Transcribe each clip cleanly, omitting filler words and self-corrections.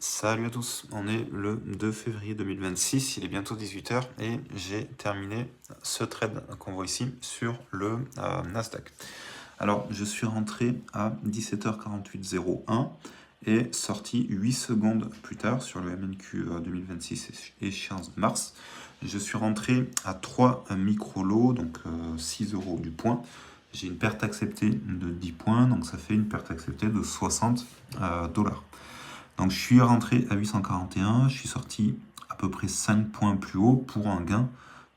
Salut à tous, on est le 2 février 2026, il est bientôt 18 h et j'ai terminé ce trade qu'on voit ici sur le Nasdaq. Alors je suis rentré à 17h48,01 et sorti 8 secondes plus tard sur le MNQ 2026 échéance de mars. Je suis rentré à 3 micro-lots, donc 6 € du point. J'ai une perte acceptée de 10 points, donc ça fait une perte acceptée de 60 $. Donc je suis rentré à 841, je suis sorti à peu près 5 points plus haut pour un gain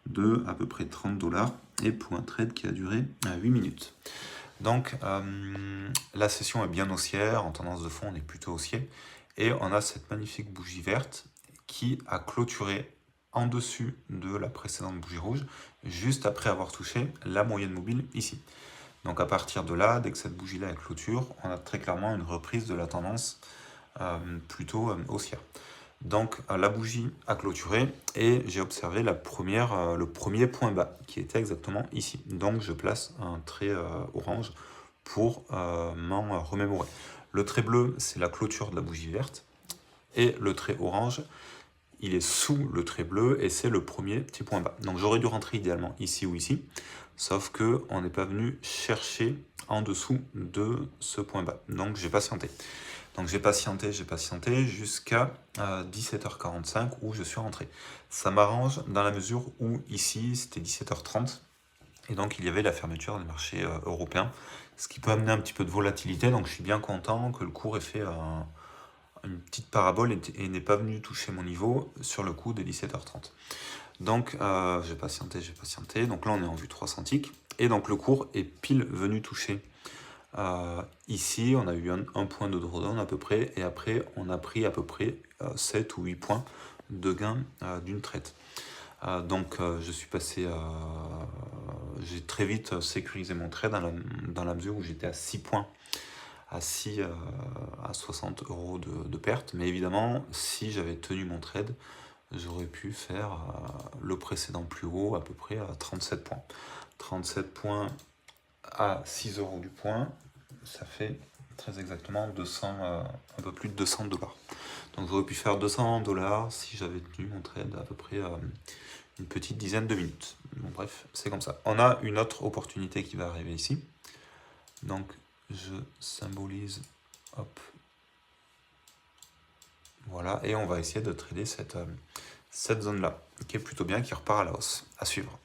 de à peu près 30 $ et pour un trade qui a duré 8 minutes. Donc la session est bien haussière, en tendance de fond on est plutôt haussier et on a cette magnifique bougie verte qui a clôturé en dessus de la précédente bougie rouge juste après avoir touché la moyenne mobile ici. Donc à partir de là, dès que cette bougie là est clôture, on a très clairement une reprise de la tendance plutôt haussière. Donc la bougie a clôturé et j'ai observé le premier point bas qui était exactement ici. Donc je place un trait orange pour m'en remémorer. Le trait bleu, c'est la clôture de la bougie verte et le trait orange, il est sous le trait bleu et c'est le premier petit point bas. Donc j'aurais dû rentrer idéalement ici ou ici, sauf que on n'est pas venu chercher en dessous de ce point bas. Donc j'ai patienté. Donc j'ai patienté jusqu'à 17h45 où je suis rentré. Ça m'arrange dans la mesure où ici c'était 17h30 et donc il y avait la fermeture des marchés européens, ce qui peut amener un petit peu de volatilité. Donc je suis bien content que le cours ait fait une petite parabole et n'est pas venu toucher mon niveau sur le coup des 17h30. Donc j'ai patienté. Donc là on est en vue 300 et donc le cours est pile venu toucher. Ici, on a eu un point de drawdown à peu près, et après, on a pris à peu près 7 ou 8 points de gain d'une traite. Donc, je suis passé, j'ai très vite sécurisé mon trade dans la mesure où j'étais à 6 points, à 60 € de perte. Mais évidemment, si j'avais tenu mon trade, j'aurais pu faire le précédent plus haut, à peu près à 37 points. 37 points à 6 € du point, ça fait très exactement 200, un peu plus de 200 $. Donc j'aurais pu faire 200 $ si j'avais tenu mon trade à peu près une petite dizaine de minutes. Bon, bref, c'est comme ça. On a une autre opportunité qui va arriver ici. Donc je symbolise, hop, voilà, et on va essayer de trader cette zone-là, qui est plutôt bien, qui repart à la hausse. À suivre.